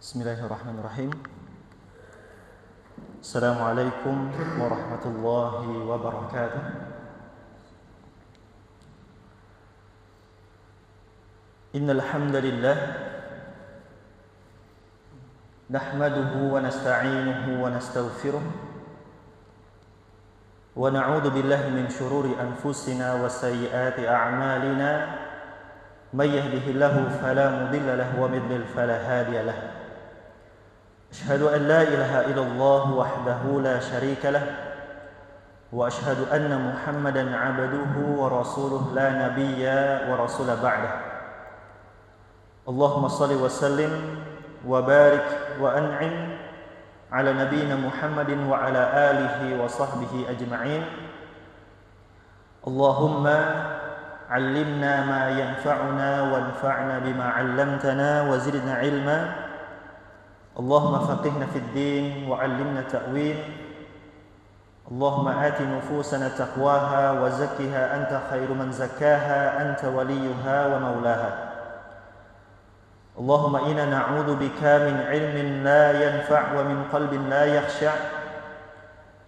Bismillahirrahmanirrahim. Assalamualaikum warahmatullahi wabarakatuh. Innal hamdalillah nahmaduhu wa nasta'inuhu wa nastaghfiruh wa na'udzu billahi min shururi anfusina wa sayyiati a'malina may yahdihillahu fala mudilla lahu wa may yudlil fala hadiya lahu. Asyhadu an la ilaha illallah wahdahu la syarika lah wa asyhadu anna Muhammadan 'abduhu wa rasuluhu la nabiyya wa rasula ba'dah. Allahumma shalli wa sallim wa barik wa an'im ala nabiyyina Muhammadin wa ala alihi wa sahbihi ajma'in. Allahumma 'allimna ma yanfa'una wanfa'na bima 'allamtana wa zidna 'ilma. Allahumma faqihna fid din wa 'allimna ta'wil. Allahumma ati nufusana taqwaha wa zakkiha anta khairu man zakkaha anta waliyuha wa maulaha. Allahumma inna na'udzu bika min 'ilmin la yanfa' wa min qalbin la yakhsha'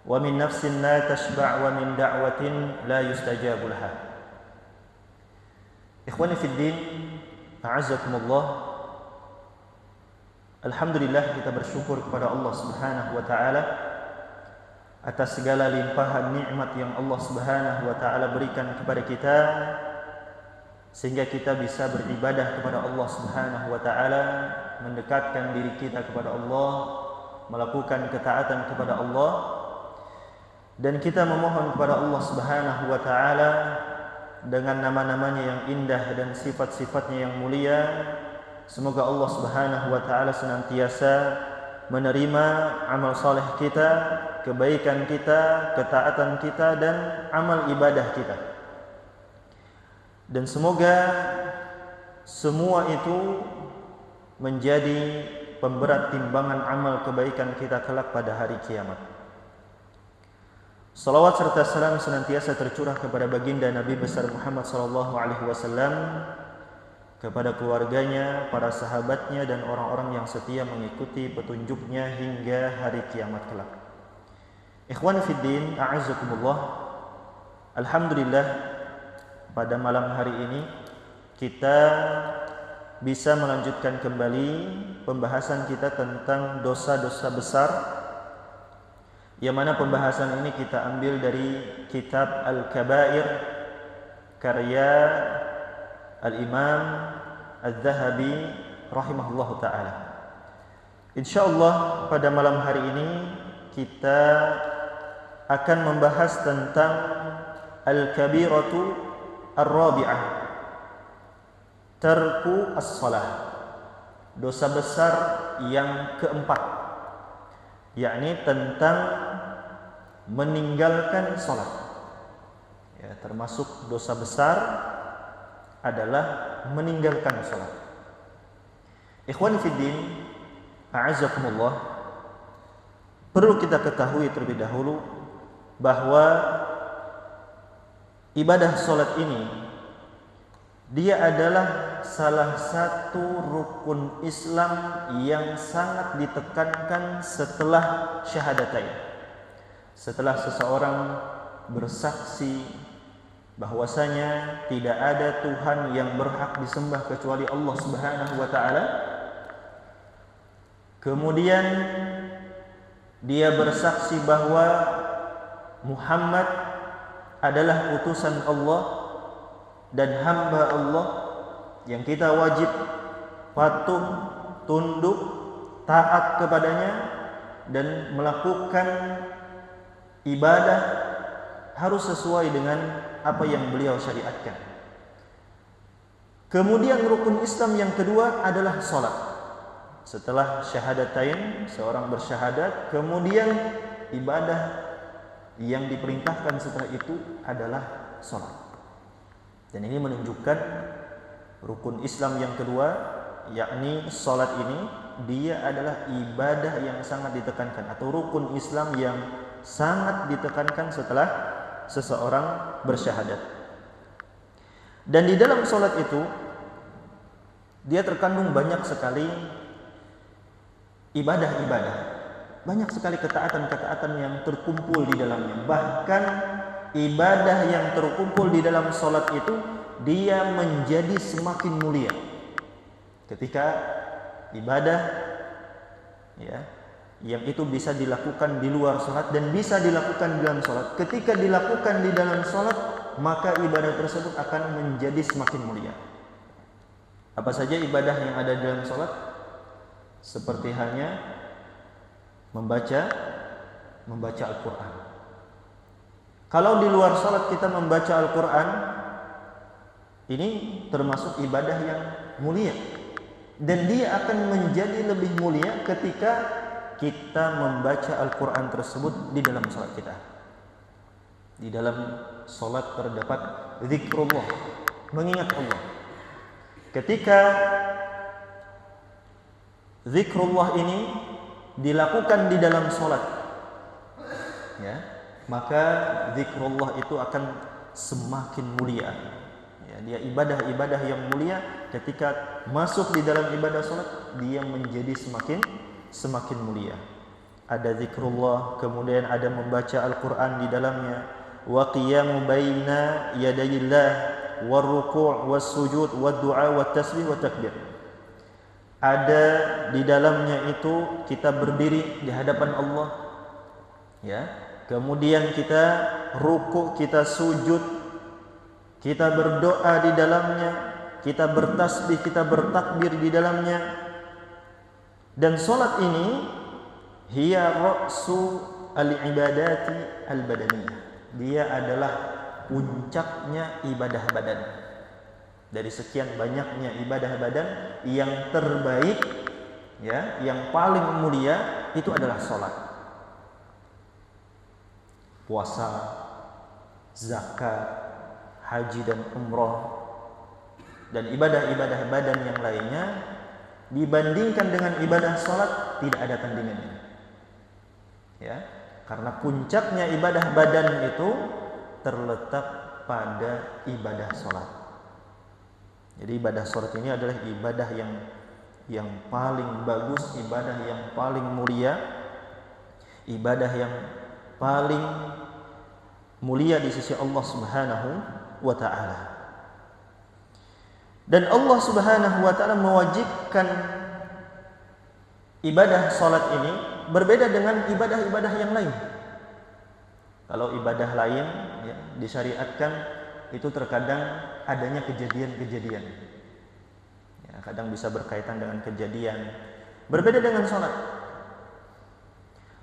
wa min nafsin la tashba' wa min da'watin la yustajabu laha. Ikhwani fid din, a'azzakumullah. Alhamdulillah, kita bersyukur kepada Allah Subhanahu wa taala atas segala limpahan nikmat yang Allah Subhanahu wa taala berikan kepada kita sehingga kita bisa beribadah kepada Allah Subhanahu wa taala, mendekatkan diri kita kepada Allah, melakukan ketaatan kepada Allah, dan kita memohon kepada Allah Subhanahu wa taala dengan nama-namanya yang indah dan sifat-sifatnya yang mulia. Semoga Allah Subhanahu wa taala senantiasa menerima amal saleh kita, kebaikan kita, ketaatan kita, dan amal ibadah kita. Dan semoga semua itu menjadi pemberat timbangan amal kebaikan kita kelak pada hari kiamat. Salawat serta salam senantiasa tercurah kepada baginda Nabi besar Muhammad sallallahu alaihi wasallam, kepada keluarganya, para sahabatnya, dan orang-orang yang setia mengikuti petunjuknya hingga hari kiamat kelak. Ikhwan fiddin, a'azzakumullah. Alhamdulillah, pada malam hari ini kita bisa melanjutkan kembali pembahasan kita tentang dosa-dosa besar, yang mana pembahasan ini kita ambil dari kitab Al-Kabair karya Al-Imam Al-Zahabi rahimahullahu ta'ala. InsyaAllah pada malam hari ini kita akan membahas tentang Al-Kabiratu Ar-Rabi'ah, Tarku As-Salah, dosa besar yang keempat, yakni tentang meninggalkan salat. Ya, termasuk dosa besar adalah meninggalkan salat. Ikhwan fiddin, a'azzakumullah. Perlu kita ketahui terlebih dahulu bahwa ibadah salat ini dia adalah salah satu rukun Islam yang sangat ditekankan setelah syahadatain. Setelah seseorang bersaksi bahwasanya tidak ada Tuhan yang berhak disembah kecuali Allah Subhanahu wa taala, kemudian dia bersaksi bahwa Muhammad adalah utusan Allah dan hamba Allah yang kita wajib patuh, tunduk, taat kepadanya, dan melakukan ibadah harus sesuai dengan apa yang beliau syariatkan. Kemudian rukun Islam yang kedua adalah salat. Setelah syahadatain, seorang bersyahadat, kemudian ibadah yang diperintahkan setelah itu adalah salat. Dan ini menunjukkan rukun Islam yang kedua, yakni salat ini, dia adalah ibadah yang sangat ditekankan, atau rukun Islam yang sangat ditekankan setelah seseorang bersyahadat. Dan di dalam salat itu dia terkandung banyak sekali ibadah-ibadah. Banyak sekali ketaatan-ketaatan yang terkumpul di dalamnya. Bahkan ibadah yang terkumpul di dalam salat itu dia menjadi semakin mulia. Ketika ibadah ya, yang itu bisa dilakukan di luar salat dan bisa dilakukan di dalam salat. Ketika dilakukan di dalam salat, maka ibadah tersebut akan menjadi semakin mulia. Apa saja ibadah yang ada di dalam salat? Seperti halnya membaca Al-Quran. Kalau di luar salat kita membaca Al-Quran, ini termasuk ibadah yang mulia. Dan dia akan menjadi lebih mulia ketika kita membaca Al-Quran tersebut di dalam salat kita. Di dalam salat terdapat zikrullah, mengingat Allah. Ketika zikrullah ini dilakukan di dalam salat, ya, maka zikrullah itu akan semakin mulia. Ya, dia ibadah-ibadah yang mulia. Ketika masuk di dalam ibadah salat, dia menjadi semakin mulia. Ada zikrullah, kemudian ada membaca Al-Quran di dalamnya, wa qiyamu baina yadayillah, wa ruku' was sujud wa du'a wa tasbih wa takbir. Ada di dalamnya itu kita berdiri di hadapan Allah, ya. Kemudian kita ruku', kita sujud, kita berdoa di dalamnya, kita bertasbih, kita bertakbir di dalamnya. Dan salat ini hiya ra'su al-ibadati al-badaniyah. Dia adalah puncaknya ibadah badan. Dari sekian banyaknya ibadah badan, yang terbaik, ya, yang paling mulia itu adalah salat. Puasa, zakat, haji dan umrah, dan ibadah-ibadah badan yang lainnya dibandingkan dengan ibadah salat tidak ada tandingannya. Ya, karena puncaknya ibadah badan itu terletak pada ibadah salat. Jadi ibadah salat ini adalah ibadah yang paling bagus, ibadah yang paling mulia, ibadah yang paling mulia di sisi Allah Subhanahu wa ta'ala. Dan Allah Subhanahu wa ta'ala mewajibkan ibadah salat ini berbeda dengan ibadah-ibadah yang lain. Kalau ibadah lain, ya, disyariatkan itu terkadang adanya kejadian-kejadian, ya, kadang bisa berkaitan dengan kejadian. Berbeda dengan salat.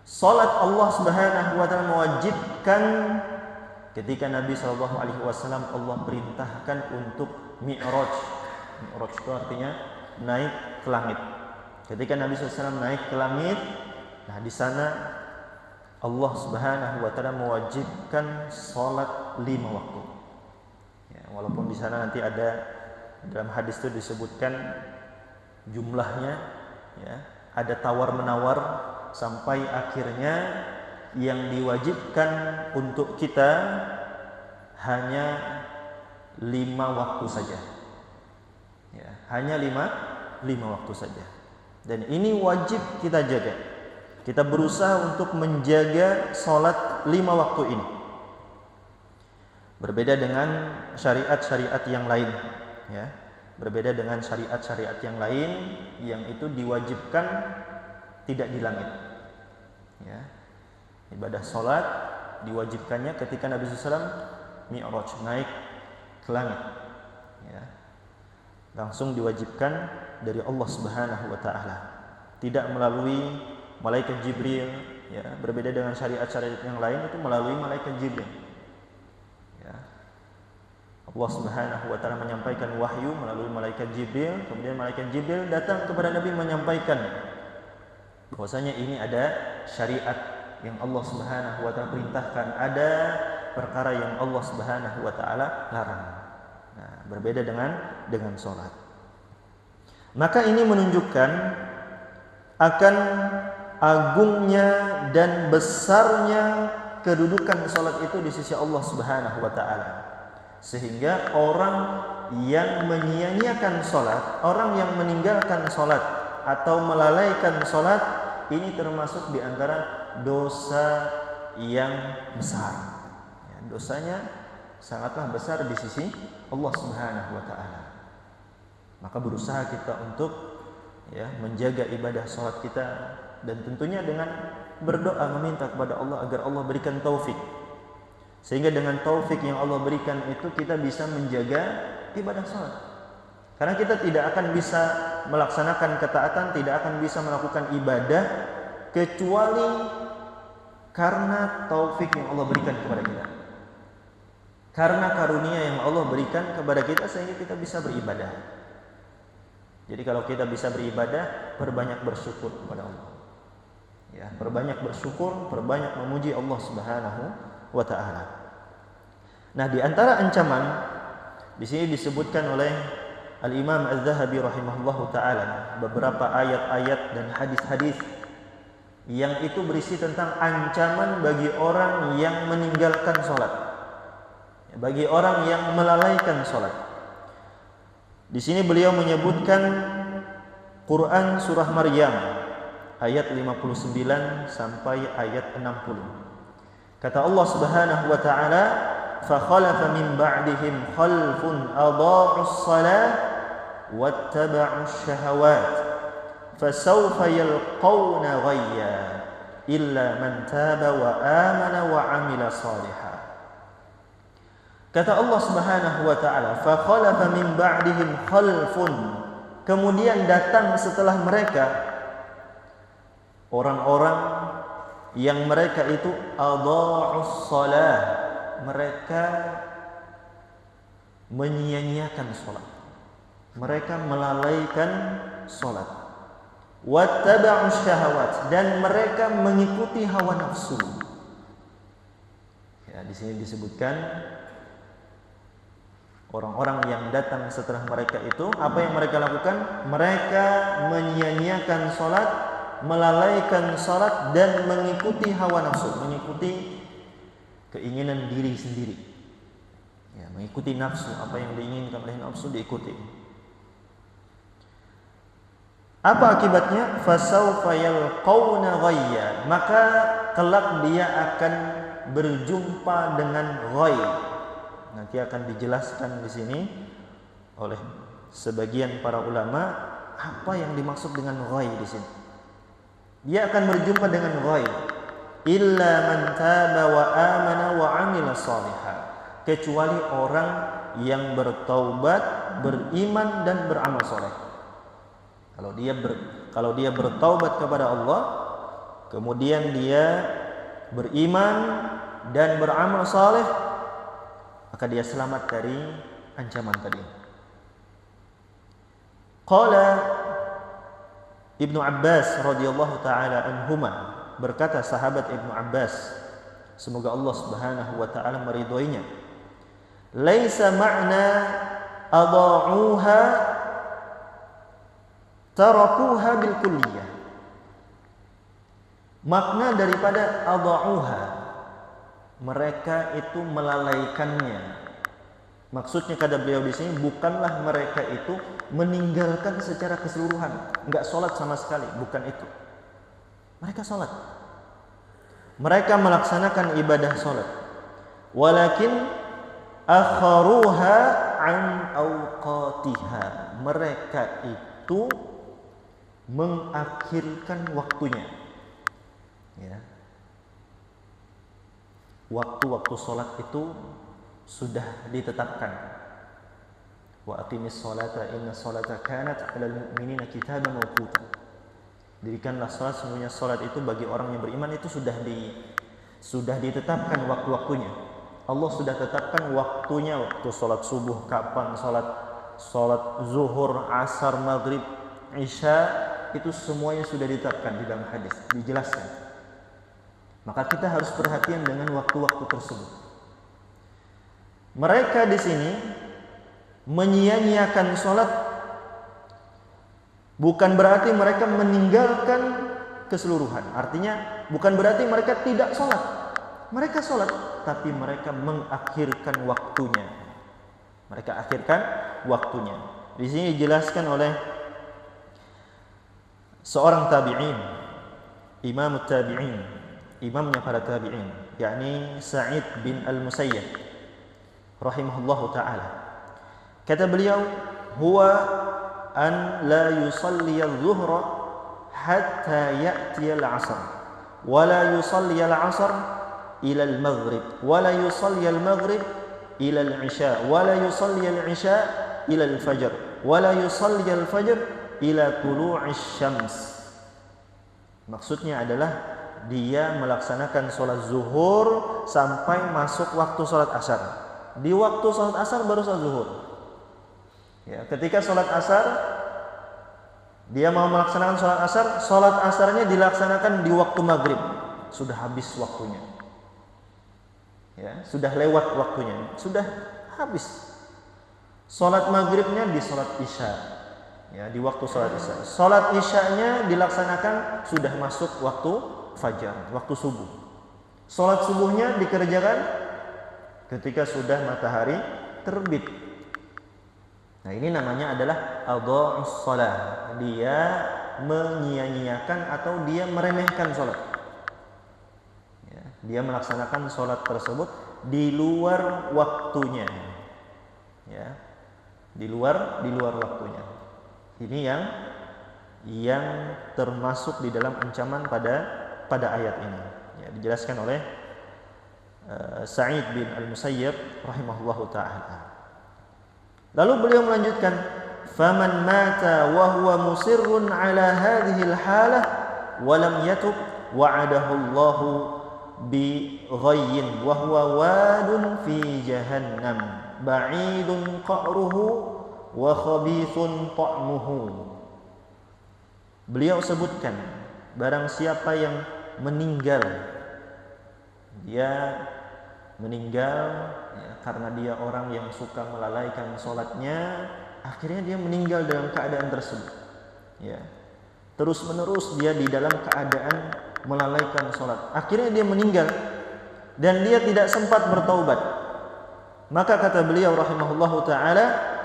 Salat Allah Subhanahu wa ta'ala mewajibkan ketika Nabi SAW Allah perintahkan untuk Mi'raj. Mi'raj itu artinya naik ke langit. Ketika Nabi SAW naik ke langit, nah di sana Allah Subhanahu wa ta'ala mewajibkan salat 5 waktu. Ya, walaupun di sana nanti ada dalam hadis itu disebutkan jumlahnya, ya, ada tawar-menawar sampai akhirnya yang diwajibkan untuk kita hanya 5 waktu saja. Ya, hanya 5 waktu saja. Dan ini wajib kita jaga. Kita berusaha untuk menjaga salat 5 waktu ini. Berbeda dengan syariat-syariat yang lain, ya. Berbeda dengan syariat-syariat yang lain yang itu diwajibkan tidak di langit. Ya. Ibadah salat diwajibkannya ketika Nabi SAW Mi'raj, naik ke langit, ya. Langsung diwajibkan dari Allah Subhanahu wa ta'ala, tidak melalui malaikat Jibril, ya. Berbeda dengan syariat-syariat yang lain itu melalui malaikat Jibril, ya. Allah Subhanahu wa ta'ala menyampaikan wahyu melalui malaikat Jibril, kemudian malaikat Jibril datang kepada Nabi menyampaikan bahwasanya ini ada syariat yang Allah Subhanahu wa ta'ala perintahkan, ada perkara yang Allah Subhanahu wa ta'ala larang. Nah, berbeda dengan salat. Maka ini menunjukkan akan agungnya dan besarnya kedudukan salat itu di sisi Allah Subhanahu wa ta'ala. Sehingga orang yang menyia-nyiakan salat, orang yang meninggalkan salat atau melalaikan salat, ini termasuk di antara dosa yang besar. Ya, dosanya sangatlah besar di sisi Allah Subhanahu wa taala. Maka berusaha kita untuk menjaga ibadah salat kita, dan tentunya dengan berdoa meminta kepada Allah agar Allah berikan taufik. Sehingga dengan taufik yang Allah berikan itu kita bisa menjaga ibadah salat. Karena kita tidak akan bisa melaksanakan ketaatan, tidak akan bisa melakukan ibadah kecuali karena taufik yang Allah berikan kepada kita. Karena karunia yang Allah berikan kepada kita sehingga kita bisa beribadah. Jadi kalau kita bisa beribadah, perbanyak bersyukur kepada Allah. Ya, perbanyak bersyukur, perbanyak memuji Allah Subhanahu wa taala. Nah, di antara ancaman di sini disebutkan oleh Al-Imam Az-Zahabi rahimahullahu taala beberapa ayat-ayat dan hadis-hadis yang itu berisi tentang ancaman bagi orang yang meninggalkan salat. Bagi orang yang melalaikan salat. Di sini beliau menyebutkan Quran surah Maryam ayat 59 sampai ayat 60. Kata Allah Subhanahu wa taala, "Fa khalafa min ba'dihim khalfun adha'us shalah wattaba'us syahawat fasawfa yalqawna ghayya illa man taba wa amana wa 'amila shalihan." Kata Allah Subhanahu wa taala, "Fa khalafa min ba'dihim khalfun." Kemudian datang setelah mereka orang-orang yang mereka itu adha'us shalah, mereka menyia-nyiakan salat. Mereka melalaikan salat. Wattaba'us syahawat, dan mereka mengikuti hawa nafsu. Ya, di sini disebutkan orang-orang yang datang setelah mereka itu, apa yang mereka lakukan? Mereka menyia-nyiakan salat, melalaikan salat, dan mengikuti hawa nafsu, mengikuti keinginan diri sendiri. Ya, mengikuti nafsu, apa yang diinginkan oleh nafsu diikuti. Apa akibatnya? Fasawfa yalqawna ghayya, maka kelak dia akan berjumpa dengan ghayy. Nanti akan dijelaskan di sini oleh sebagian para ulama apa yang dimaksud dengan ghayy di sini. Dia akan berjumpa dengan ghayy. Illa man taba wa amana wa 'amila shalihan. Kecuali orang yang bertaubat, beriman dan beramal soleh. Kalau dia bertaubat kepada Allah, kemudian dia beriman dan beramal saleh, maka dia selamat dari ancaman tadi. Qala Ibnu Abbas radhiyallahu taala anhuma, berkata sahabat Ibnu Abbas, semoga Allah Subhanahu wa taala meridhoinya, laisa ma'na adha'uha tarakuha bil kulliyah. Makna daripada adha'uha, mereka itu melalaikannya. Maksudnya kata beliau di sini, bukanlah mereka itu meninggalkan secara keseluruhan, enggak salat sama sekali, bukan itu. Mereka salat. Mereka melaksanakan ibadah salat. Walakin akharuha an awqatiha. Mereka itu mengakhirkan waktunya. Ya. Waktu-waktu salat itu sudah ditetapkan. Wa aqimis salata inna salata kanat 'alal mu'minina kitaban mawquta. Dirikanlah salat, sesungguhnya salat itu bagi orang yang beriman itu sudah ditetapkan waktu-waktunya. Allah sudah tetapkan waktunya, waktu salat subuh kapan, salat zuhur, asar, maghrib, isya, itu semuanya sudah ditetapkan di dalam hadis, dijelaskan. Maka kita harus perhatian dengan waktu-waktu tersebut. Mereka di sini menyia-nyiakan salat bukan berarti mereka meninggalkan keseluruhan. Artinya bukan berarti mereka tidak salat. Mereka salat, tapi mereka mengakhirkan waktunya. Mereka akhirkan waktunya. Di sini dijelaskan oleh seorang tabi'in Imam Tabi'in, imamnya para tabi'in, yakni Sa'id bin Al-Musayyab rahimahullahu taala. Kata beliau, huwa an la yusalli adh-dhuhra hatta ya'ti al-'asr wa la yusalli al-'asr ila al-maghrib wa la yusalli al-maghrib ila al-'isha wa la yusalli al-'isha ila al-fajr wa la yusalli al-fajr ila tulu'i syams. Maksudnya adalah dia melaksanakan sholat zuhur sampai masuk waktu sholat asar. Di waktu sholat asar baru sholat zuhur. Ya, ketika sholat asar dia mau melaksanakan sholat asarnya dilaksanakan di waktu maghrib, sudah habis waktunya. Ya, sudah lewat waktunya, sudah habis. Sholat maghribnya di sholat isya, ya, di waktu sholat isya. Sholat isyanya dilaksanakan sudah masuk waktu fajar, waktu subuh. Sholat subuhnya dikerjakan ketika sudah matahari terbit. Nah, ini namanya adalah adha'us shalah. Dia menyia-nyiakan atau dia meremehkan sholat. Ya, dia melaksanakan sholat tersebut di luar waktunya. Ya, di luar waktunya. Ini yang termasuk di dalam ancaman pada ayat ini. Ya, dijelaskan oleh Sa'id bin Al-Musayyab rahimahullahu taala. Lalu beliau melanjutkan, faman mata wa huwa musirrun ala hadhihi al-halah wa lam yatub wa'adahu Allah bi ghayyin wa huwa wadun fi jahannam ba'idun qa'ruhu wa khabithun ta'muhu. Beliau sebutkan, barang siapa yang meninggal, dia meninggal ya, karena dia orang yang suka melalaikan sholatnya, akhirnya dia meninggal dalam keadaan tersebut. Ya, terus menerus dia di dalam keadaan melalaikan sholat, akhirnya dia meninggal dan dia tidak sempat bertaubat. Maka kata beliau rahimahullahu taala,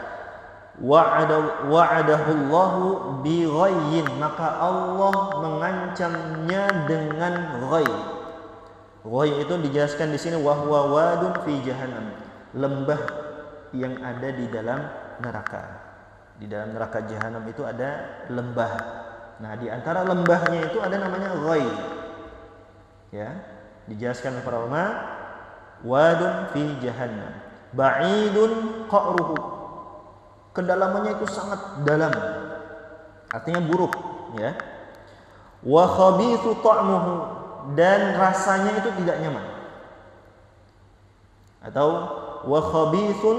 wa'adahullahu bi ghayyin, maka Allah mengancamnya dengan ghay. Ghay itu dijelaskan di sini wahwa wadun fi jahannam, lembah yang ada di dalam neraka. Di dalam neraka jahanam itu ada lembah. Nah, di antara lembahnya itu ada namanya ghay. Ya, dijelaskan oleh para ulama, wadun fi jahannam, ba'idun qa'ruhu. Kedalamannya itu sangat dalam. Artinya buruk, ya. Wa khabithu ta'muhu, dan rasanya itu tidak nyaman. Atau wa khabithun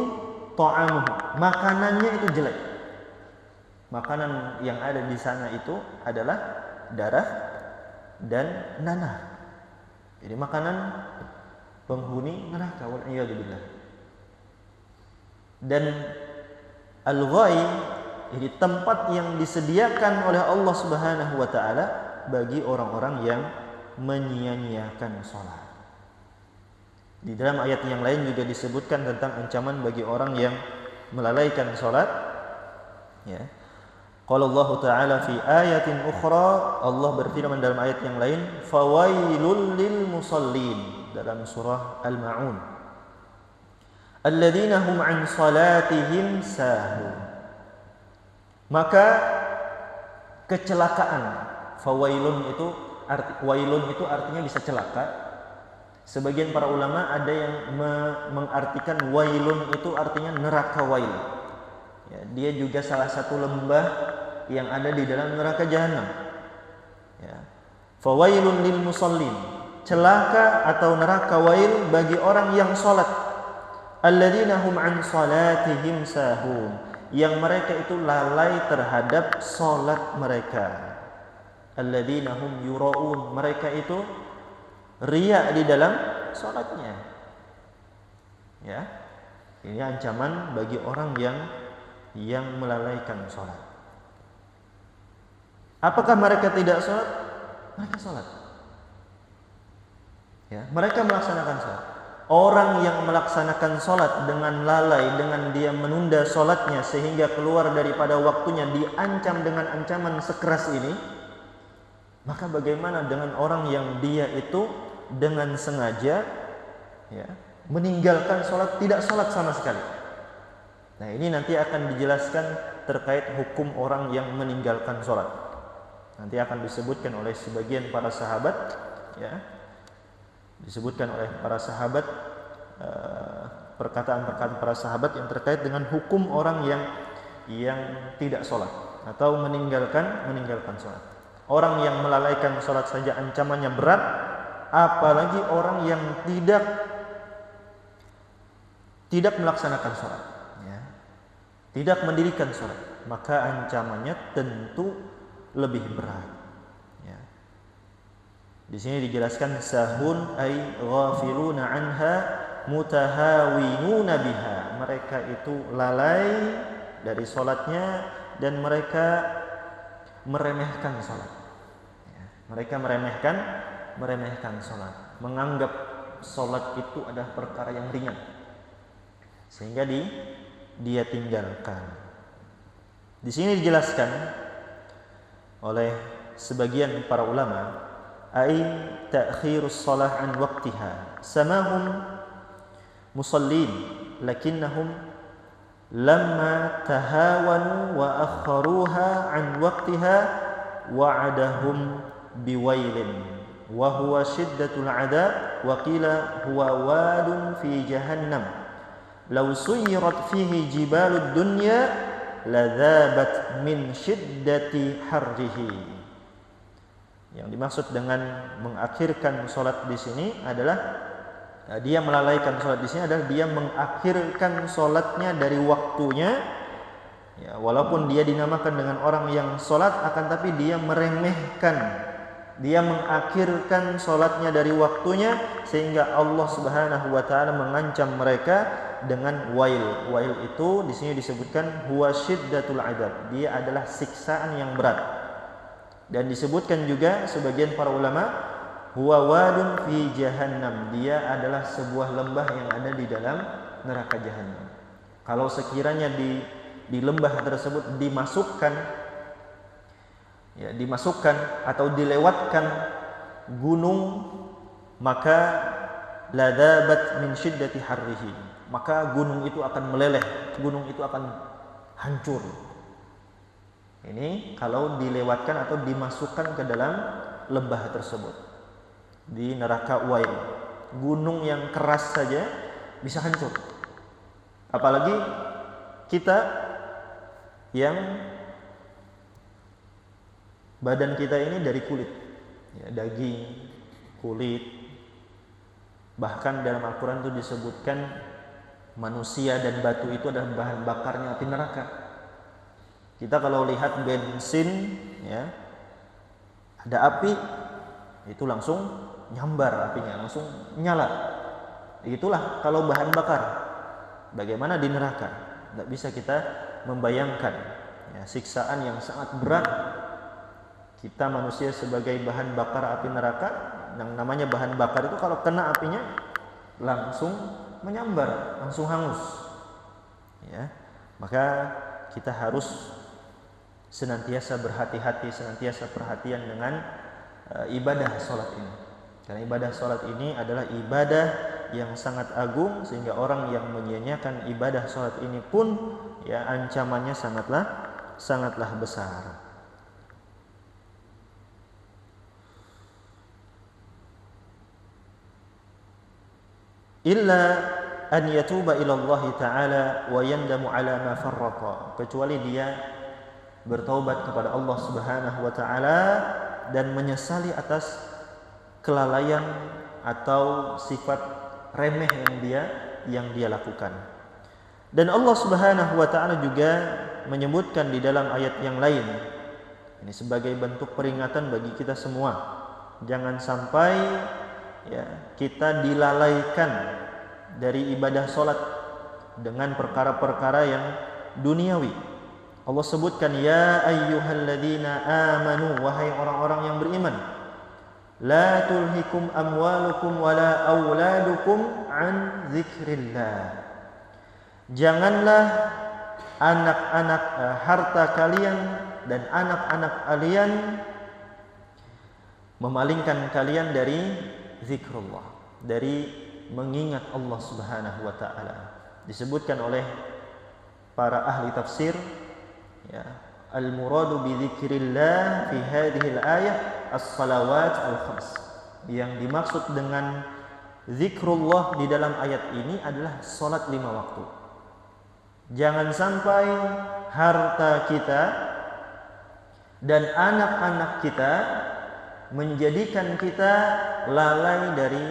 ta'amuhu, makanannya itu jelek. Makanan yang ada di sana itu adalah darah dan nanah. Jadi makanan penghuni neraka, wal iyadu billah. Dan al-ghay, jadi tempat yang disediakan oleh Allah Subhanahu wa taala bagi orang-orang yang menyia-nyiakan sholat. Di dalam ayat yang lain juga disebutkan tentang ancaman bagi orang yang melalaikan sholat. Ya. Qala Allah Ta'ala fi ayatin ukhra, Allah berfirman dalam ayat yang lain, fawailul lil musallin, dalam surah Al-Ma'un, alladzina hum an salatihim sahun. Maka kecelakaan, fawailun itu artinya bisa celaka. Sebagian para ulama ada yang mengartikan wailun itu artinya neraka wail. Ya, dia juga salah satu lembah yang ada di dalam neraka jahanam. Ya. Fawailun lil musallin, celaka atau neraka wail bagi orang yang salat. Alladzina hum an salatihim sahun, yang mereka itu lalai terhadap salat mereka. Alladzina hum yura'un, mereka itu riya di dalam salatnya. Ya. Ini ancaman bagi orang yang melalaikan salat. Apakah mereka tidak salat? Mereka salat. Ya, mereka melaksanakan salat. Orang yang melaksanakan salat dengan lalai, dengan dia menunda salatnya sehingga keluar daripada waktunya, diancam dengan ancaman sekeras ini, Maka bagaimana dengan orang yang dia itu dengan sengaja ya, meninggalkan sholat, tidak sholat sama sekali. Nah, ini nanti akan dijelaskan terkait hukum orang yang meninggalkan sholat. Nanti akan disebutkan oleh sebagian para sahabat, ya, disebutkan oleh para sahabat perkataan-perkataan para sahabat yang terkait dengan hukum orang yang tidak sholat atau meninggalkan sholat. Orang yang melalaikan sholat saja ancamannya berat, apalagi orang yang tidak melaksanakan sholat, ya, tidak mendirikan sholat, maka ancamannya tentu lebih berat. Ya. Di sini dijelaskan sahun ay ghafiluna anha mutahawinuna biha. Mereka itu lalai dari sholatnya dan mereka meremehkan sholat. Ya. Mereka meremehkan sholat, menganggap sholat itu adalah perkara yang ringan, sehingga dia tinggalkan. Di sini dijelaskan oleh sebagian para ulama, ai ta'khirus shalah an waqtiha samahum musallin lakinnahum lamma tahawanu wa akharuha an waqtiha wa'adahum biwailin wa huwa shiddatul 'adab wa qila huwa wadun fi jahannam law suyirat fihi jibalud dunya ladzabat min syiddati harrihi. Yang dimaksud dengan mengakhirkan salat di sini adalah dia melalaikan salat di sini adalah dia mengakhirkan salatnya dari waktunya. Ya, walaupun dia dinamakan dengan orang yang salat, akan tapi dia meremehkan, dia mengakhirkan salatnya dari waktunya, sehingga Allah Subhanahu wa taala mengancam mereka dengan wail. Wail itu di sini disebutkan huwa syiddatul adab. Dia adalah siksaan yang berat. Dan disebutkan juga sebagian para ulama huwa wadun fi jahannam. Dia adalah sebuah lembah yang ada di dalam neraka jahannam. Kalau sekiranya di lembah tersebut dimasukkan atau dilewatkan gunung, maka ladzabat min syiddati harrihi. Maka gunung itu akan meleleh, gunung itu akan hancur. Ini kalau dilewatkan atau dimasukkan ke dalam lembah tersebut di neraka Wail. Gunung yang keras saja bisa hancur. Apalagi kita yang badan kita ini dari kulit, ya, daging, kulit. Bahkan dalam Al-Quran itu disebutkan manusia dan batu itu adalah bahan bakarnya api neraka. Kita kalau lihat bensin, ya, ada api, itu langsung nyambar apinya, langsung nyala. Itulah kalau bahan bakar. Bagaimana di neraka? Tidak bisa kita membayangkan, ya, siksaan yang sangat berat. Kita manusia sebagai bahan bakar api neraka, yang namanya bahan bakar itu kalau kena apinya langsung menyambar, langsung hangus. Ya, maka kita harus senantiasa berhati-hati, senantiasa perhatian dengan ibadah sholat ini. Karena ibadah sholat ini adalah ibadah yang sangat agung, sehingga orang yang menyia-nyiakan ibadah sholat ini pun, ya, ancamannya sangatlah besar. Illa an yatuba ila Allah Ta'ala wa yandamu ala ma farraqa, kecuali dia bertaubat kepada Allah Subhanahu wa taala dan menyesali atas kelalaian atau sifat remeh yang dia lakukan. Dan Allah Subhanahu wa taala juga menyebutkan di dalam ayat yang lain, ini sebagai bentuk peringatan bagi kita semua, jangan sampai, ya, kita dilalaikan dari ibadah sholat dengan perkara-perkara yang duniawi. Allah sebutkan, ya ayyuhalladzina amanu, wahai orang-orang yang beriman, la tulhikum amwalukum wala auladukum an zikrillah. Janganlah anak-anak harta kalian dan anak-anak kalian memalingkan kalian dari zikrullah, dari mengingat Allah Subhanahu wa taala. Disebutkan oleh para ahli tafsir, ya, al-muradu bi dzikrillah fi hadhihi al-ayah as-salawat al-khams. Yang dimaksud dengan zikrullah di dalam ayat ini adalah salat 5 waktu. Jangan sampai harta kita dan anak-anak kita menjadikan kita lalai dari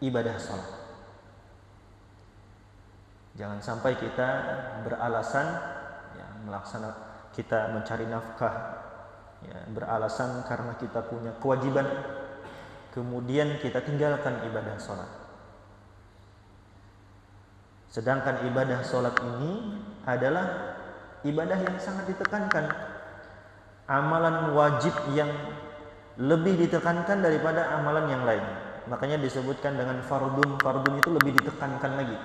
ibadah salat. Jangan sampai kita beralasan, ya, kita mencari nafkah, ya, beralasan karena kita punya kewajiban, kemudian kita tinggalkan ibadah salat. Sedangkan ibadah salat ini adalah ibadah yang sangat ditekankan, amalan wajib yang lebih ditekankan daripada amalan yang lain. Makanya disebutkan dengan fardun. Fardun itu lebih ditekankan lagi,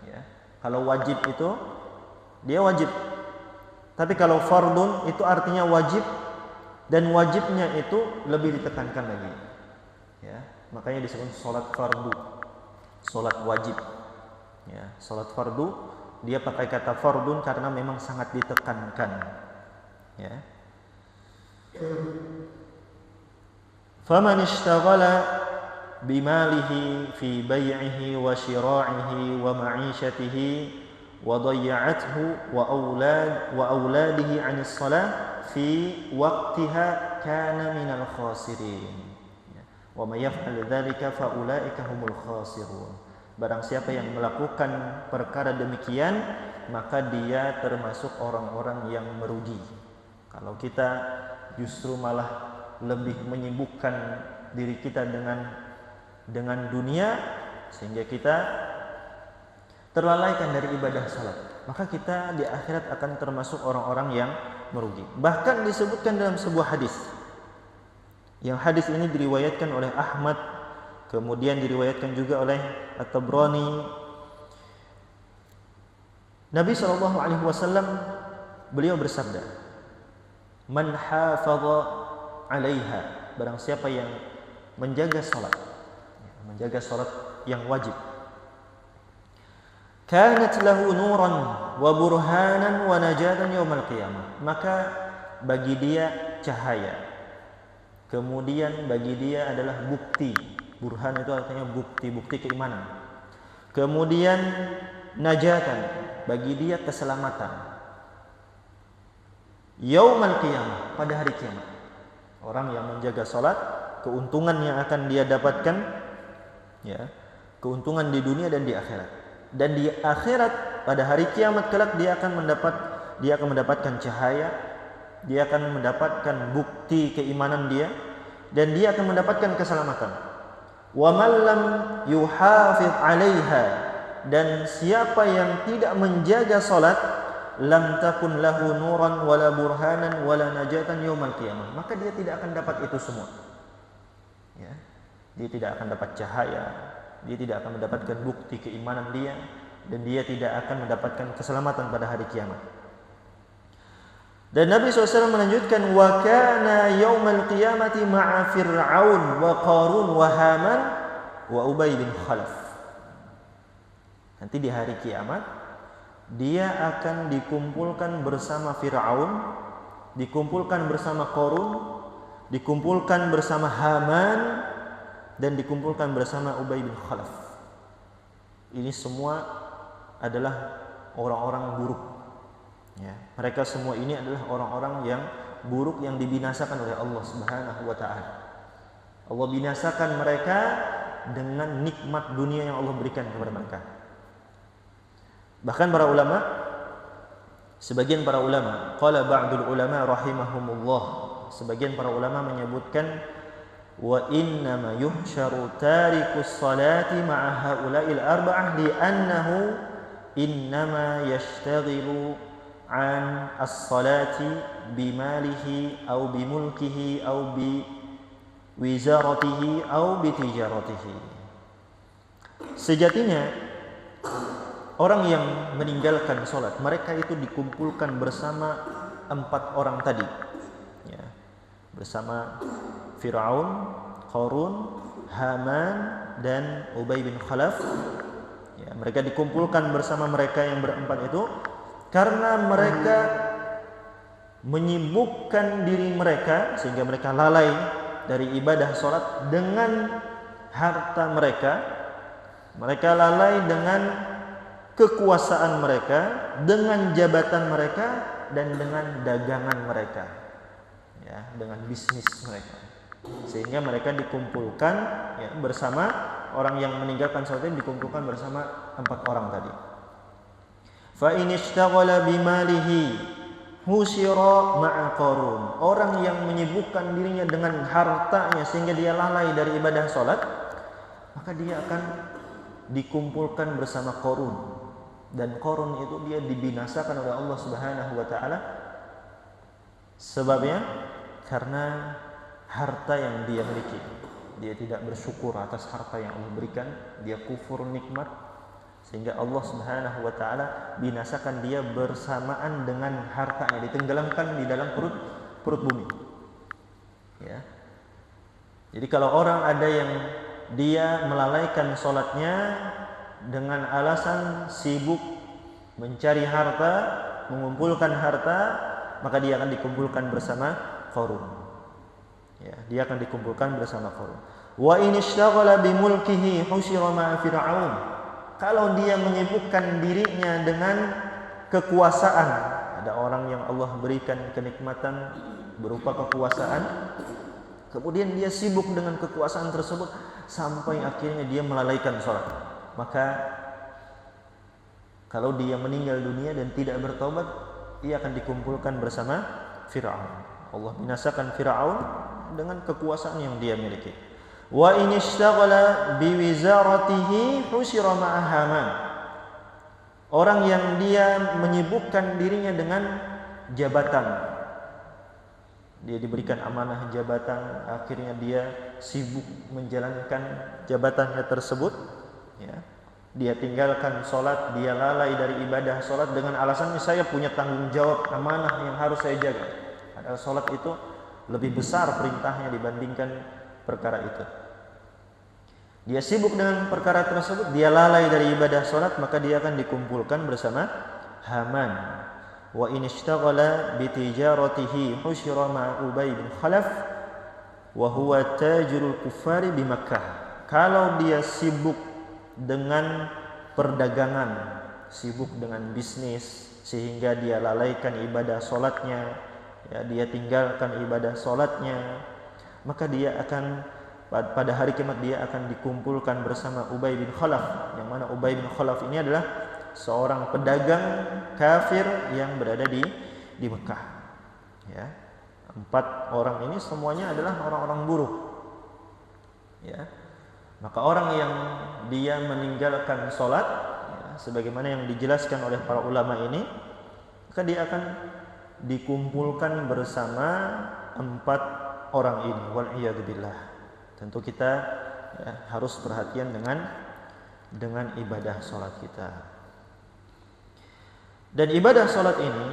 ya. Kalau wajib itu dia wajib, tapi kalau fardun itu artinya wajib, dan wajibnya itu lebih ditekankan lagi, ya. Makanya disebut salat fardu, salat wajib, ya. Salat fardu dia pakai kata fardun karena memang sangat ditekankan, ya. Faman ishtaghala bimalihi fi bai'ihi wa shira'ihi wa ma'ishatihi wa dayya'athu wa auladihi 'anis salah fi waqtiha kana minal khasirin. Wa may yaf'al dzalika fa ulaika humul khasirun. Barang siapa yang melakukan perkara demikian, maka dia termasuk orang-orang yang merugi. Kalau kita justru malah lebih menyibukkan diri kita dengan dunia sehingga kita terlalaikan dari ibadah salat, maka kita di akhirat akan termasuk orang-orang yang merugi. Bahkan disebutkan dalam sebuah hadis, yang hadis ini diriwayatkan oleh Ahmad, kemudian diriwayatkan juga oleh At-Tabrani. Nabi SAW beliau bersabda, man hafadha 'alaiha, barang siapa yang menjaga salat yang wajib, kanat lahu nuran wa burhanan wa najatan yaumal qiyamah, maka bagi dia cahaya, kemudian bagi dia adalah bukti. Burhan itu artinya bukti keimanan. Kemudian najatan, bagi dia keselamatan yaumal qiyamah, pada hari kiamat. Orang yang menjaga salat, keuntungan yang akan dia dapatkan, ya, keuntungan di dunia dan di akhirat. Dan di akhirat pada hari kiamat kelak dia akan mendapatkan cahaya, dia akan mendapatkan bukti keimanan dia, dan dia akan mendapatkan keselamatan. Wa man lam yuhafiz 'alaiha, dan siapa yang tidak menjaga salat, lam takun lahu nuran wala burhanan wala najatan yaumal qiyamah, maka dia tidak akan dapat itu semua, ya. Dia tidak akan dapat cahaya, dia tidak akan mendapatkan bukti keimanan dia, dan dia tidak akan mendapatkan keselamatan pada hari kiamat. Dan Nabi SAW melanjutkan, wa kana yaumal qiyamati ma'a fir'aun wa qarun wa haman wa ubay bin khalaf. Nanti di hari kiamat dia akan dikumpulkan bersama Fir'aun, dikumpulkan bersama Qarun, dikumpulkan bersama Haman, dan dikumpulkan bersama Ubay bin Khalaf. Ini semua adalah orang-orang buruk, ya. Mereka semua ini adalah orang-orang yang buruk, yang dibinasakan oleh Allah Subhanahu wa taala. Allah binasakan mereka dengan nikmat dunia yang Allah berikan kepada mereka. Bahkan para ulama, sebagian para ulama, qala ba'dul ulama rahimahumullah, sebagian para ulama menyebutkan, wa innama yuhsyaru tarikus salati ma'a haula'il arba'ah li'annahu innama yashtaghilu an as-salati bimalihi aw bimulkihi aw bi wizaratihi aw bi tijaratihi. Sejatinya orang yang meninggalkan sholat, mereka itu dikumpulkan bersama 4 orang tadi, ya, bersama Fir'aun, Qarun, Haman, dan Ubay bin Khalaf. Ya, mereka dikumpulkan bersama mereka yang berempat itu karena mereka menyibukkan diri mereka sehingga mereka lalai dari ibadah sholat dengan harta mereka. Mereka lalai dengan kekuasaan mereka, dengan jabatan mereka, dan dengan dagangan mereka, ya, dengan bisnis mereka, sehingga mereka dikumpulkan ya, bersama orang yang meninggalkan sholat ini dikumpulkan bersama 4 orang tadi. Fa in ishtaghala bimalihi husyira ma'a Qarun. Orang yang menyibukkan dirinya dengan hartanya sehingga dia lalai dari ibadah sholat, maka dia akan dikumpulkan bersama Qarun. Dan Qarun itu dia dibinasakan oleh Allah Subhanahu wa taala. Sebabnya karena harta yang dia miliki. Dia tidak bersyukur atas harta yang Allah berikan, dia kufur nikmat sehingga Allah Subhanahu wa taala binasakan dia bersamaan dengan hartanya, ditenggelamkan di dalam perut bumi. Ya. Jadi kalau orang ada yang dia melalaikan sholatnya dengan alasan sibuk mencari harta, mengumpulkan harta, maka dia akan dikumpulkan bersama Qarun. Ya, dia akan dikumpulkan bersama Qarun. Wa in ishtaghala bimulkihi husyira ma'a Fir'aun. Kalau dia menyibukkan dirinya dengan kekuasaan, ada orang yang Allah berikan kenikmatan berupa kekuasaan, kemudian dia sibuk dengan kekuasaan tersebut sampai akhirnya dia melalaikan sholat, maka kalau dia meninggal dunia dan tidak bertobat, ia akan dikumpulkan bersama Fir'aun. Allah binasakan Fir'aun dengan kekuasaan yang dia miliki. Wa in ishtaghala biwizaratihi husyira ma'a Haman. Orang yang dia menyibukkan dirinya dengan jabatan, dia diberikan amanah jabatan, akhirnya dia sibuk menjalankan jabatannya tersebut, ya. Dia tinggalkan sholat, dia lalai dari ibadah sholat dengan alasannya saya punya tanggung jawab amanah yang harus saya jaga. Padahal sholat itu lebih besar perintahnya dibandingkan perkara itu. Dia sibuk dengan perkara tersebut, dia lalai dari ibadah sholat, maka dia akan dikumpulkan bersama Haman. Wa in ishtaghala bi tijaratihi husyira ma'a Ubay bin Khalaf wa huwa tajirul kuffari bi Makkah. Kalau dia sibuk dengan perdagangan, sibuk dengan bisnis sehingga dia lalaikan ibadah sholatnya, ya, dia tinggalkan ibadah sholatnya, maka dia akan pada hari kiamat dia akan dikumpulkan bersama Ubay bin Khalaf, yang mana Ubay bin Khalaf ini adalah seorang pedagang kafir yang berada di Mekah. Ya. 4 orang ini semuanya adalah orang-orang buruh. Ya. Maka orang yang dia meninggalkan sholat, ya, sebagaimana yang dijelaskan oleh para ulama ini, maka dia akan dikumpulkan bersama 4 orang ini. Wal'iyadzubillah. Tentu kita ya, harus perhatian dengan ibadah sholat kita. Dan ibadah sholat ini,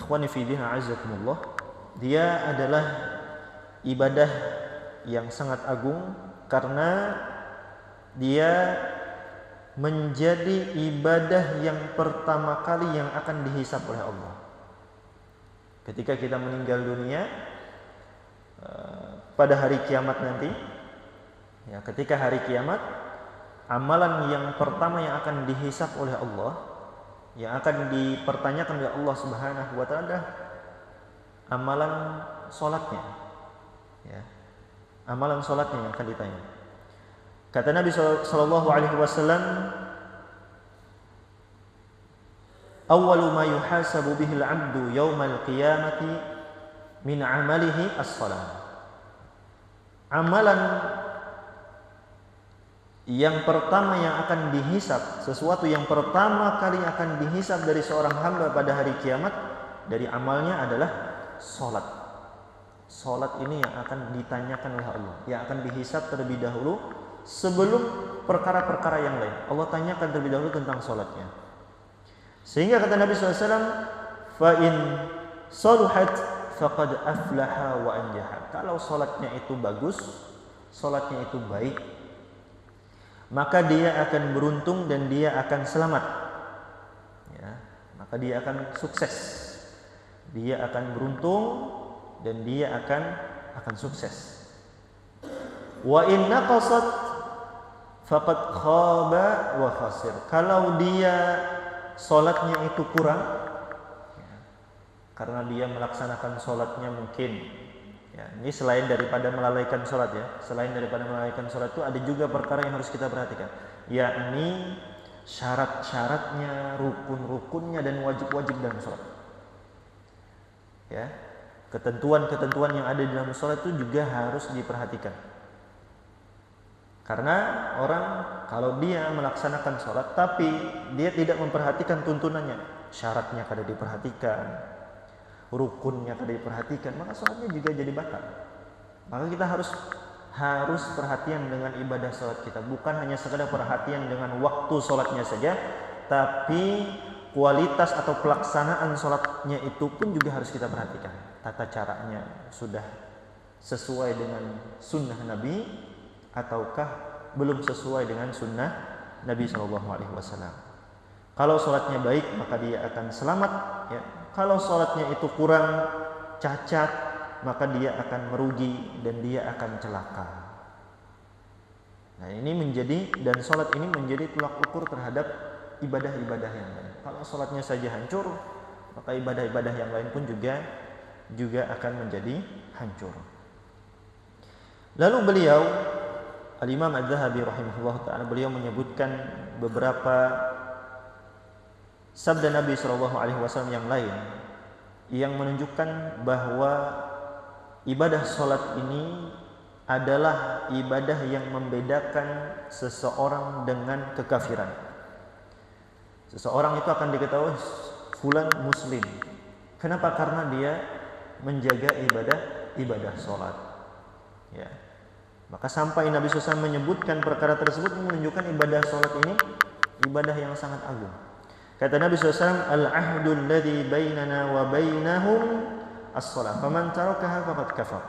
ikhwani fillah a'azzakumullah, dia adalah ibadah yang sangat agung karena dia menjadi ibadah yang pertama kali yang akan dihisab oleh Allah. Ketika kita meninggal dunia pada hari kiamat nanti, ya, ketika hari kiamat, amalan yang pertama yang akan dihisab oleh Allah, yang akan dipertanyakan oleh Allah Subhanahu wa taala, amalan salatnya. Ya. Amalan salatnya yang akan ditanya. Kata Nabi sallallahu alaihi wasallam, "Awwalu ma yuhasabu bihi al-'abdu yaumal qiyamati min 'amalihi as-shalah." Amalan yang pertama yang akan dihisab, sesuatu yang pertama kali akan dihisab dari seorang hamba pada hari kiamat dari amalnya adalah salat. Salat ini yang akan ditanyakan oleh Allah, yang akan dihisab terlebih dahulu sebelum perkara-perkara yang lain. Allah tanyakan terlebih dahulu tentang salatnya. Sehingga kata Nabi SAW, fa in saluhat faqad aflaha wa anjaha. Kalau salatnya itu bagus, salatnya itu baik, maka dia akan beruntung dan dia akan selamat. Ya, maka dia akan sukses. Dia akan beruntung dan dia akan sukses. Wa in naqasat faqad khaba wa khasir. Kalau dia salatnya itu kurang, ya, karena dia melaksanakan salatnya mungkin, ya, ini selain daripada melalaikan salat, ya, selain daripada melalaikan salat itu ada juga perkara yang harus kita perhatikan, yakni syarat-syaratnya, rukun-rukunnya dan wajib-wajib dalam salat. Ya, ketentuan-ketentuan yang ada di dalam salat itu juga harus diperhatikan. Karena orang kalau dia melaksanakan sholat tapi dia tidak memperhatikan tuntunannya, syaratnya kada diperhatikan, rukunnya kada diperhatikan, maka sholatnya juga jadi batal. Maka kita harus perhatian dengan ibadah sholat kita, bukan hanya sekedar perhatian dengan waktu sholatnya saja, tapi kualitas atau pelaksanaan sholatnya itu pun juga harus kita perhatikan. Tata caranya sudah sesuai dengan sunnah Nabi ataukah belum sesuai dengan sunnah Nabi SAW. Kalau sholatnya baik maka dia akan selamat, ya. Kalau sholatnya itu kurang, cacat, maka dia akan merugi dan dia akan celaka. Nah, ini dan sholat ini menjadi tolak ukur terhadap ibadah-ibadah yang lain. Kalau sholatnya saja hancur, maka ibadah-ibadah yang lain pun juga akan menjadi hancur. Lalu beliau Al-Imam Az-Zahabi rahimahullah ta'ala, beliau menyebutkan beberapa sabda Nabi SAW yang lain yang menunjukkan bahwa ibadah sholat ini adalah ibadah yang membedakan seseorang dengan kekafiran. Seseorang itu akan diketahui fulan muslim. Kenapa? Karena dia menjaga ibadah sholat. Ya. Maka sampai Nabi SAW menyebutkan perkara tersebut menunjukkan ibadah sholat ini ibadah yang sangat agung. Kata Nabi SAW, al-ahdul ladzi bainana wa bainahum as-shalah, faman tarakaha faqad kafar.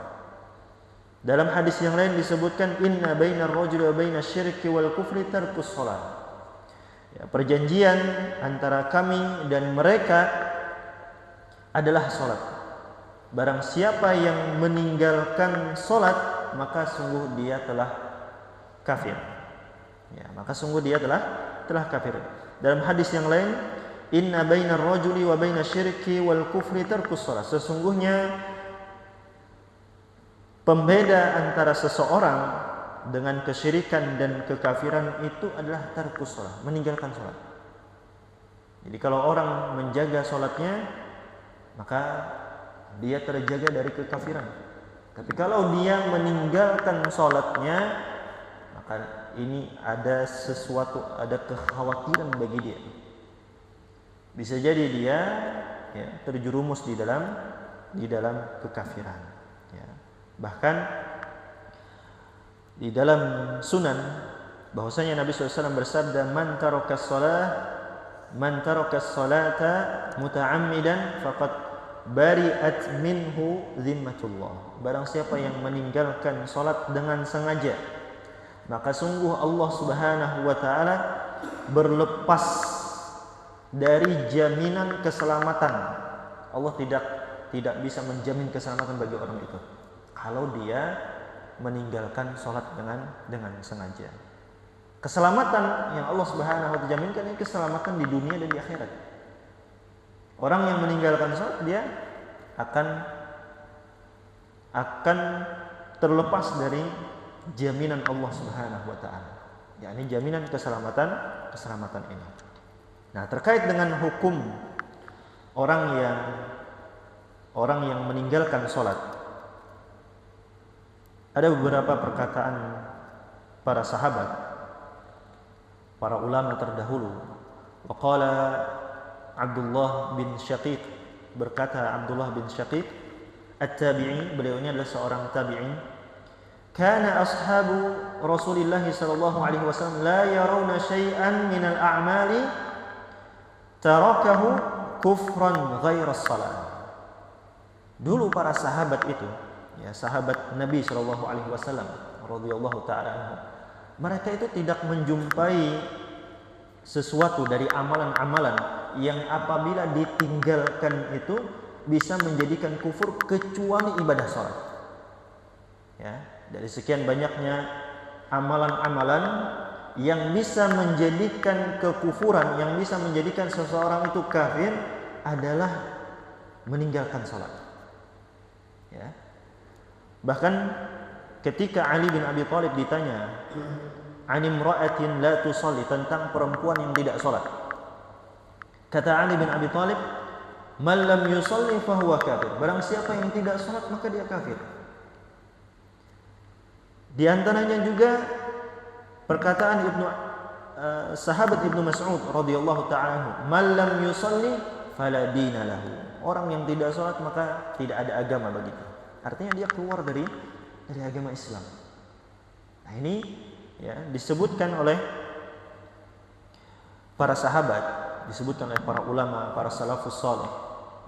Dalam hadis yang lain disebutkan, inna bainar rajuli wa bainash syirki wal kufri tarkus shalah. Ya, perjanjian antara kami dan mereka adalah salat. Barang siapa yang meninggalkan salat, maka sungguh dia telah kafir. Ya, maka sungguh dia telah kafir. Dalam hadis yang lain, inna bainar rajuli wa bainash syirki wal kufri tarkus shalah. Sesungguhnya pembeda antara seseorang dengan kesyirikan dan kekafiran itu adalah tarkus shalah, meninggalkan salat. Jadi kalau orang menjaga salatnya, maka dia terjaga dari kekafiran. Tapi kalau dia meninggalkan sholatnya, maka ini ada sesuatu, ada kekhawatiran bagi dia. Bisa jadi dia, ya, terjerumus di dalam kekafiran. Ya. Bahkan di dalam sunan bahwasanya Nabi SAW bersabda, man tarakas salata muta'ammidan faqad bari'at minhu zimmatullah. Barang siapa yang meninggalkan salat dengan sengaja, maka sungguh Allah Subhanahu wa taala berlepas dari jaminan keselamatan. Allah tidak bisa menjamin keselamatan bagi orang itu kalau dia meninggalkan salat dengan sengaja. Keselamatan yang Allah Subhanahu wa taala jaminkan ini keselamatan di dunia dan di akhirat. Orang yang meninggalkan salat dia akan terlepas dari jaminan Allah Subhanahu wa taala, yakni jaminan keselamatan ini. Nah, terkait dengan hukum orang yang meninggalkan salat, ada beberapa perkataan para sahabat, para ulama terdahulu. Waqala Abdullah bin Syaqiq, berkata Abdullah bin Syaqiq at-tabi'i, beliau ini adalah seorang tabi'in, kana ashabu Rasulillah sallallahu alaihi wasallam la yarawna syai'an min al-a'mali tarakahu kufran ghaira as-salat. Dulu para sahabat itu, ya sahabat Nabi Shallallahu Alaihi Wasallam radhiyallahu taala anhu, mereka itu tidak menjumpai sesuatu dari amalan-amalan yang apabila ditinggalkan itu bisa menjadikan kufur kecuali ibadah sholat. Ya, dari sekian banyaknya amalan-amalan yang bisa menjadikan kekufuran, yang bisa menjadikan seseorang itu kafir adalah meninggalkan sholat. Ya. Bahkan ketika Ali bin Abi Thalib ditanya animra'atin la tusalli, tentang perempuan yang tidak sholat, kata Ali bin Abi Thalib, man lam yusalli fahuwa kafir, barang siapa yang tidak sholat maka dia kafir. Di antaranya juga perkataan sahabat Ibnu Mas'ud radhiyallahu ta'ala anhu, man lam yusalli fala dina lahu, orang yang tidak sholat maka tidak ada agama baginya. Artinya dia keluar dari agama Islam. Nah ini ya disebutkan oleh para sahabat, disebutkan oleh para ulama, para salafus saleh.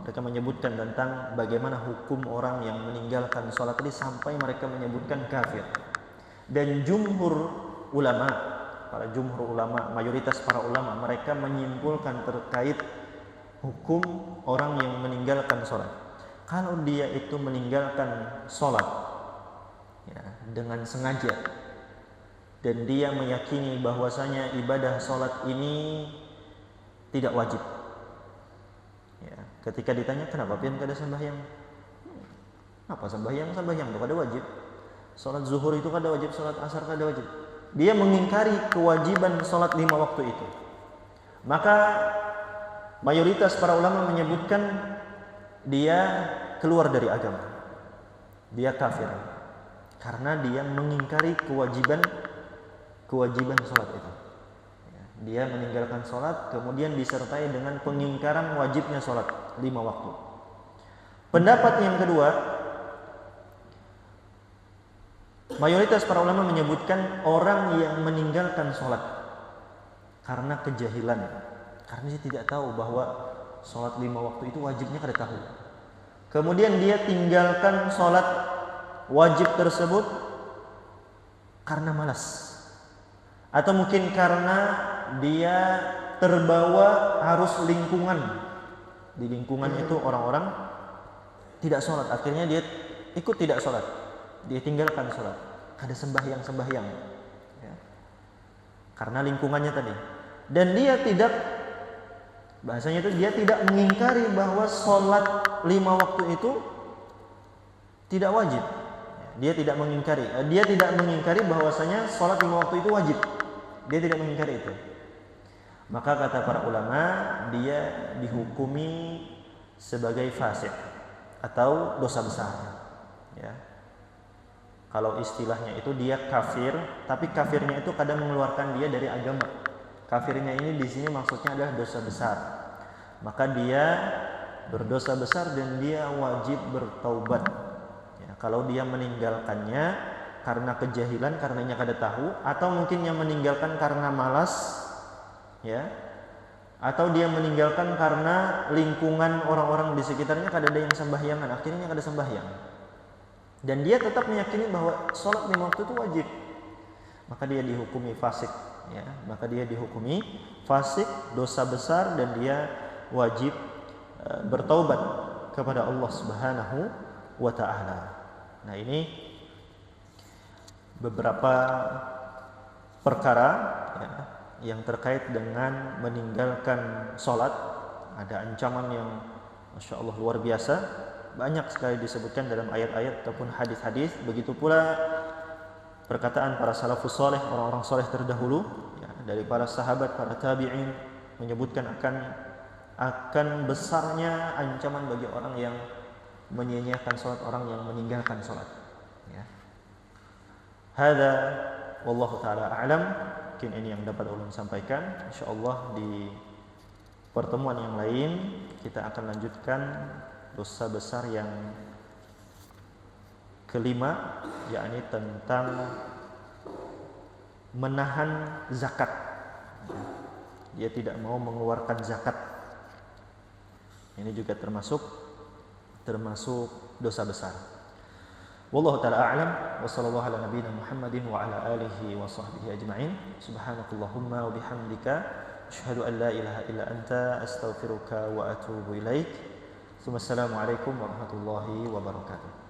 Mereka menyebutkan tentang bagaimana hukum orang yang meninggalkan sholat tadi sampai mereka menyebutkan kafir. Dan jumhur ulama, mayoritas para ulama, mereka menyimpulkan terkait hukum orang yang meninggalkan sholat. Kalau dia itu meninggalkan sholat ya, dengan sengaja, dan dia meyakini bahwasanya ibadah sholat ini tidak wajib. Ya, ketika ditanya kenapa pian kada sembahyang? Apa sembahyang? Sembahyang itu kada wajib. Sholat zuhur itu kada wajib, sholat asar kada wajib. Dia mengingkari kewajiban sholat 5 waktu itu. Maka mayoritas para ulama menyebutkan dia keluar dari agama. Dia kafir. Karena dia mengingkari kewajiban sholat itu. Dia meninggalkan sholat, kemudian disertai dengan pengingkaran wajibnya sholat 5 waktu. Pendapat yang kedua, mayoritas para ulama menyebutkan orang yang meninggalkan sholat karena kejahilan, karena dia tidak tahu bahwa sholat 5 waktu itu wajibnya kada tahu. Kemudian dia tinggalkan sholat wajib tersebut karena malas, atau mungkin karena dia terbawa arus lingkungan. Di lingkungan itu orang-orang tidak sholat, akhirnya dia ikut tidak sholat, dia tinggalkan sholat, ada sembahyang ya. Karena lingkungannya tadi. Dan dia tidak, bahasanya itu dia tidak mengingkari bahwa sholat 5 waktu itu tidak wajib. Dia tidak mengingkari bahwasanya sholat 5 waktu itu wajib. Dia tidak mengingkari itu. Maka kata para ulama, dia dihukumi sebagai fasik atau dosa besar. Ya. Kalau istilahnya itu dia kafir, tapi kafirnya itu kadang mengeluarkan dia dari agama. Kafirnya ini di sini maksudnya adalah dosa besar. Maka dia berdosa besar dan dia wajib bertaubat. Ya, kalau dia meninggalkannya karena kejahilan, karenanya kada tahu, atau mungkin yang meninggalkan karena malas, ya, atau dia meninggalkan karena lingkungan orang-orang di sekitarnya kada ada yang sembahyangan, akhirnya kada sembahyang, dan dia tetap meyakini bahwa sholat 5 waktu itu wajib, maka dia dihukumi fasik, ya, dosa besar, dan dia wajib bertaubat kepada Allah Subhanahu wa ta'ala. Nah, ini beberapa perkara ya, yang terkait dengan meninggalkan sholat. Ada ancaman yang Masya Allah luar biasa, banyak sekali disebutkan dalam ayat-ayat ataupun hadis-hadis. Begitu pula perkataan para salafus saleh, orang-orang saleh terdahulu ya, dari para sahabat, para tabi'in, menyebutkan akan besarnya ancaman bagi orang yang menyia-nyiakan sholat, orang yang meninggalkan sholat ya. Hada wallahu ta'ala a'lam. Mungkin ini yang dapat ulun sampaikan. InsyaAllah di pertemuan yang lain kita akan lanjutkan dosa besar yang kelima, yakni tentang menahan zakat. Dia tidak mau mengeluarkan zakat. Ini juga termasuk termasuk dosa besar. Wallahu taala a'lam wa sallallahu ala nabiyyina Muhammadin wa ala alihi wa sahbihi ajma'in. Subhanakallahumma wa bihamdika asyhadu an la ilaha illa anta astaghfiruka wa atubu ilaik. Assalamualaikum warahmatullahi wabarakatuh.